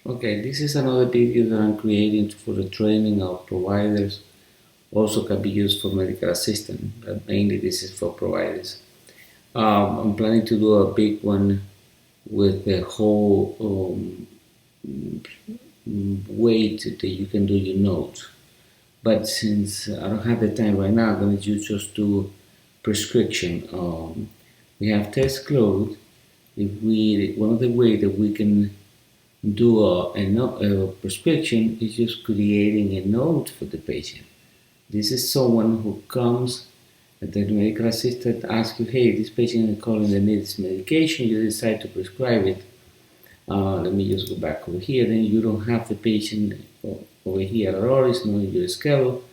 Okay, this is another video that I'm creating for the training of providers. Also can be used for medical assistant, but mainly this is for providers. I'm planning to do a big one with the whole way that you can do your notes. But since I don't have the time right now, I'm going to just do prescription. We have test closed. One of the ways that we can do a prescription is just creating a note for the patient. This is someone who comes, the medical assistant asks you, hey, this patient is calling that needs medication, you decide to prescribe it. Let me just go back over here. Then you don't have the patient over here at all, it's not in your schedule.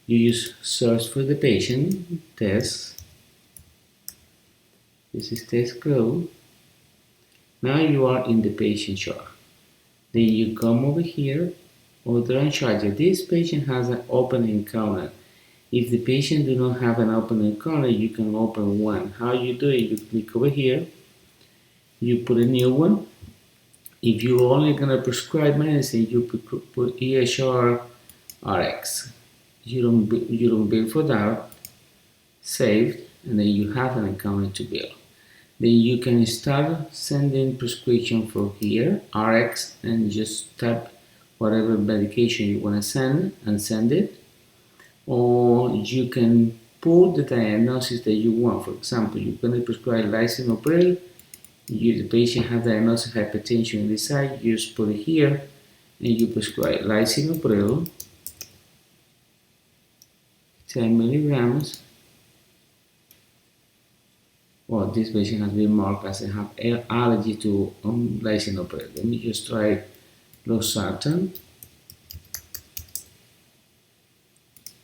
You just search for the patient, test. This is test closed. Now you are in the patient chart. Then you come over here, order and charge. This patient has an open encounter. If the patient do not have an open encounter, you can open one. How you do it? You click over here, you put a new one. If you're only gonna prescribe medicine, you put EHR RX. You don't bill for that. Saved, and then you have an encounter to bill. Then you can start sending prescription from here, RX, and just type whatever medication you want to send and send it. Or you can put the diagnosis that you want. For example, you're going to prescribe lisinopril. The patient has diagnosis of hypertension in the side. You just put it here, and you prescribe lisinopril, 10 milligrams. Well, this patient has been marked as have allergy to lisinopril. Let me just try losartan,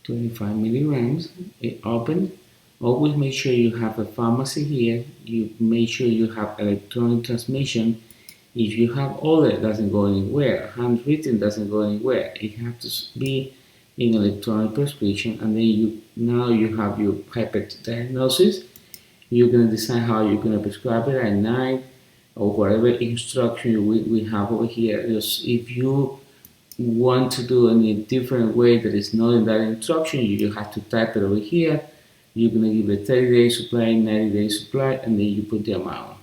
25 milligrams. It opened. Always make sure you have a pharmacy here. You make sure you have electronic transmission. If you have all that, doesn't go anywhere. Handwritten doesn't go anywhere. It has to be in electronic prescription, and then now you have your hypertension diagnosis. You're going to decide how you're going to prescribe it at night or whatever instruction we have over here. Just if you want to do in a different way that is not in that instruction, you have to type it over here. You're going to give a 30-day supply, 90-day supply, and then you put the amount.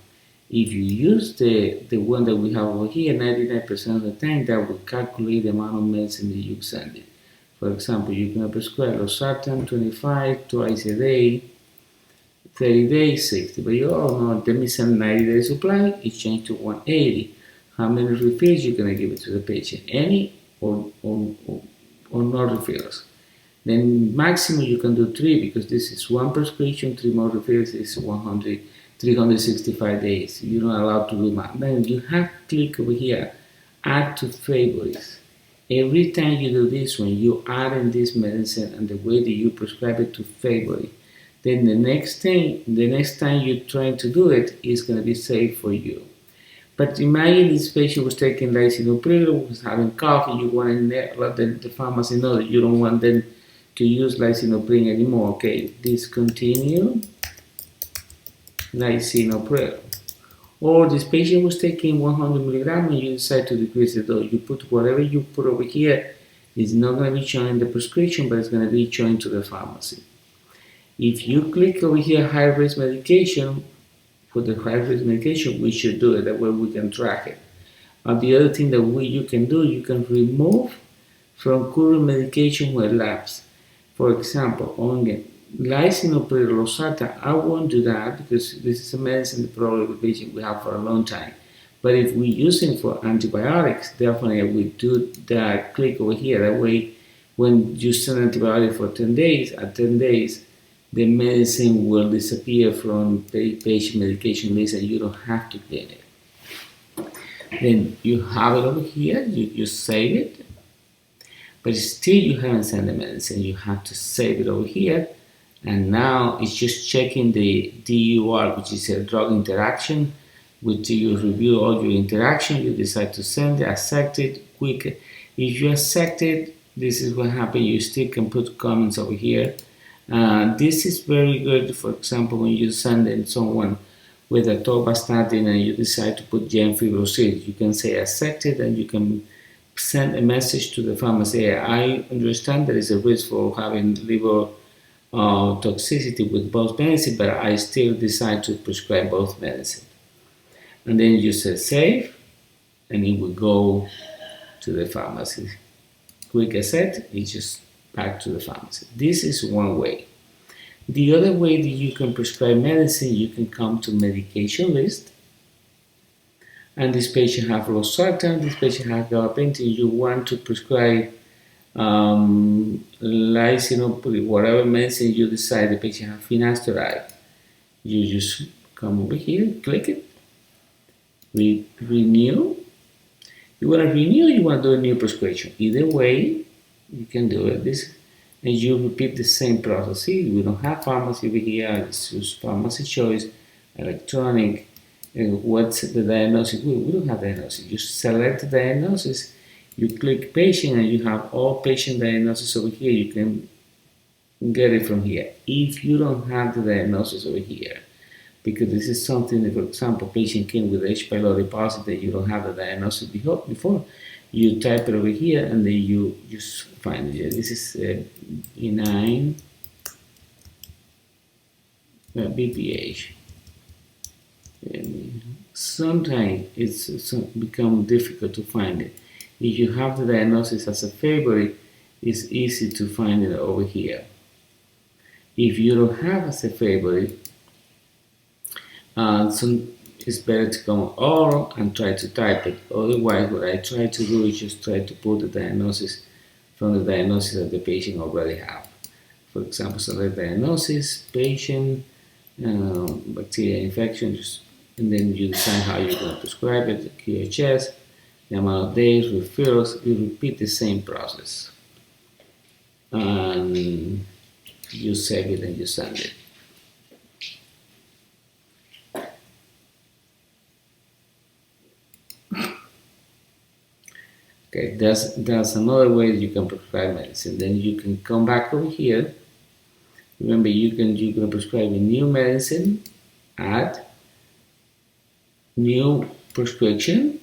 If you use the one that we have over here, 99% of the time, that will calculate the amount of medicine that you send it. For example, you're going to prescribe losartan 25 twice a day, 30 days, 60, but you all know, let me send 90-day supply, it changed to 180. How many refills you're going to give it to the patient? Any or no refills? Then maximum you can do 3 because this is 1 prescription, 3 more refills is 365 days. You're not allowed to do that. Then you have to click over here, add to favorites. Every time you do this one, you add in this medicine and the way that you prescribe it to favorite. Then the next time you're trying to do it is going to be safe for you. But imagine this patient was taking lisinopril, was having cough, and you want to let the pharmacy know that you don't want them to use lisinopril anymore. Okay, discontinue lisinopril. Or this patient was taking 100 milligrams and you decide to decrease the dose. You put whatever you put over here is not going to be shown in the prescription, but it's going to be shown to the pharmacy. If you click over here, high-risk medication, for the high-risk medication, we should do it. That way we can track it. And the other thing that you can do, you can remove from current medication where lapse. For example, on lisinopril, losartan, I won't do that because this is a medicine that probably the patient will have for a long time. But if we're using for antibiotics, definitely we do that. Click over here. That way, when you send antibiotic for 10 days, at 10 days, the medicine will disappear from the patient medication list and you don't have to clean it. Then you have it over here, you save it, but still you haven't sent the medicine. You have to save it over here, and now it's just checking the DUR, which is a drug interaction, which you review all your interaction, you decide to send it, accept it, quick. If you accept it, this is what happens. You still can put comments over here. This is very good, for example, when you send in someone with atorvastatin and you decide to put gemfibrozil, you can say accepted and you can send a message to the pharmacy. I understand there is a risk for having liver toxicity with both medicine, but I still decide to prescribe both medicine. And then you say save, and it will go to the pharmacy. Quick accept, it's just back to the pharmacy. This is one way. The other way that you can prescribe medicine, you can come to medication list, and this patient have losartan, this patient have gabapentin. You want to prescribe lysine, whatever medicine you decide. The patient have finasteride. You just come over here, click it, renew. You want to renew, you want to do a new prescription. Either way, you can do it. This, and you repeat the same process. See, we don't have pharmacy over here. It's just pharmacy choice, electronic. What's the diagnosis? We don't have diagnosis. You select the diagnosis, you click patient, and you have all patient diagnosis over here. You can get it from here. If you don't have the diagnosis over here, because this is something that, for example, patient came with H. pylori deposit that you don't have the diagnosis before, you type it over here and then you just find it. This is benign BPH. Sometimes it's become difficult to find it. If you have the diagnosis as a favorite, it's easy to find it over here. If you don't have as a favorite, it's better to come oral and try to type it. Otherwise, what I try to do is just try to put the diagnosis from the diagnosis that the patient already have. For example, select diagnosis, patient, bacterial infection, and then you decide how you're going to prescribe it, the QHS, the amount of days, referrals. You repeat the same process. And you save it and you send it. Okay, that's another way you can prescribe medicine. Then you can come back over here. Remember, you can prescribe a new medicine, add new prescription.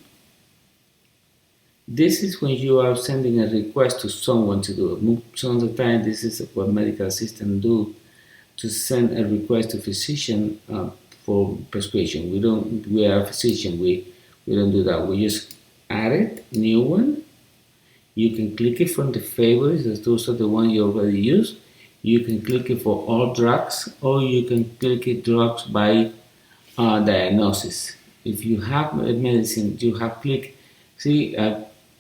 This is when you are sending a request to someone to do it. Some of the time, this is what medical assistants do, to send a request to physician for prescription. We are a physician. We don't do that. We just add it, new one. You can click it from the favorites, as those are the ones you already use. You can click it for all drugs, or you can click it drugs by diagnosis. If you have a medicine, you have click. See,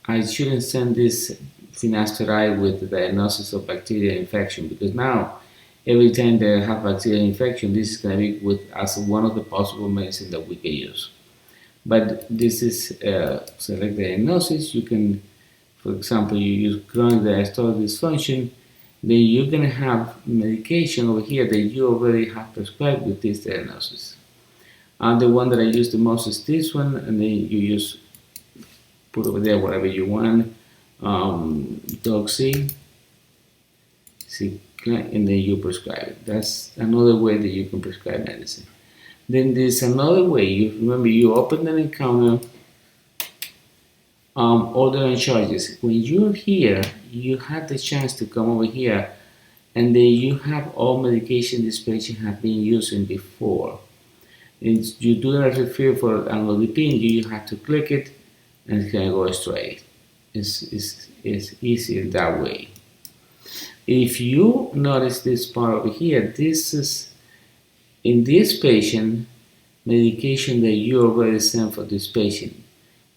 I shouldn't send this finasteride with the diagnosis of bacterial infection, because now every time they have bacterial infection, this is going to be with as one of the possible medicine that we can use. But this is select diagnosis. You can, for example, you use chronic diastolic dysfunction, then you're going to have medication over here that you already have prescribed with this diagnosis. And the one that I use the most is this one, and then you just put over there whatever you want, doxy, and then you prescribe it. That's another way that you can prescribe medicine. Then there's another way. Remember, you open an encounter, order and charges. When you're here, you have the chance to come over here, and then you have all medication this patient have been using before. You do a refill for amlodipine, you have to click it, and it's gonna go straight. It's easier that way. If you notice this part over here, this is in this patient, medication that you already sent for this patient.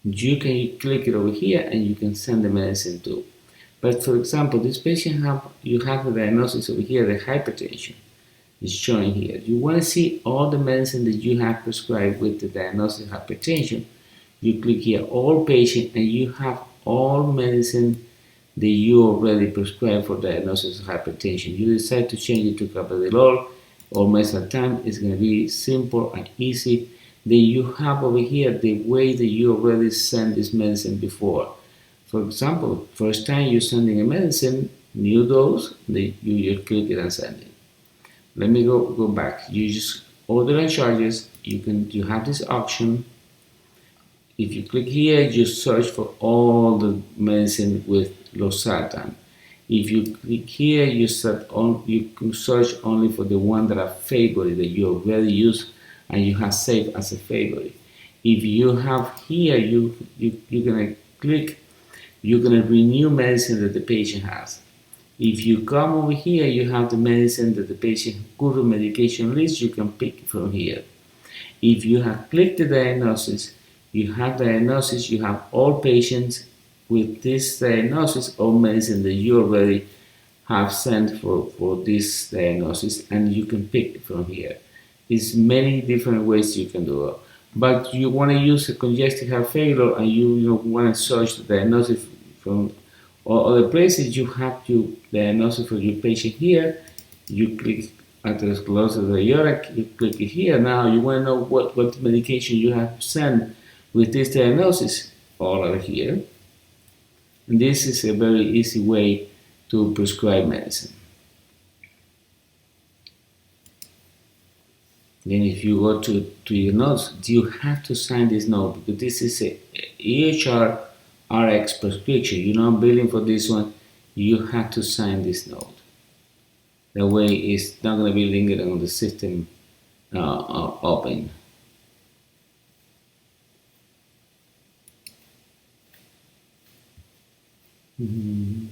You can click it over here and you can send the medicine to. But for example, this patient you have the diagnosis over here, the hypertension is showing here. You want to see all the medicine that you have prescribed with the diagnosis of hypertension. You click here, all patient, and you have all medicine that you already prescribed for diagnosis of hypertension. You decide to change it to carvedilol or mesartan. It's going to be simple and easy. Then you have over here the way that you already sent this medicine before. For example, first time you're sending a medicine, new dose, then you just click it and send it. Let me go back. You just order and charges, you have this option. If you click here, you search for all the medicine with losartan. If you click here, you can search only for the one that are favorite that you already use and you have saved as a favorite. If you have here, you're gonna click, you're gonna renew medicine that the patient has. If you come over here, you have the medicine that the patient current medication list. You can pick from here. If you have clicked the diagnosis, you have diagnosis, you have all patients with this diagnosis or medicine that you already have sent for this diagnosis, and you can pick from here. There's many different ways you can do it. But you want to use a congestive heart failure and you want to search the diagnosis from all other places, you have to diagnosis for your patient here. You click atherosclerosis aortic, you click it here. Now you want to know what medication you have to send with this diagnosis, all are here. And this is a very easy way to prescribe medicine. Then if you go to your notes, you have to sign this note because this is a EHR RX prescription. You're not billing for this one. You have to sign this note. That way it's not going to be linked on the system open. Mm-hmm.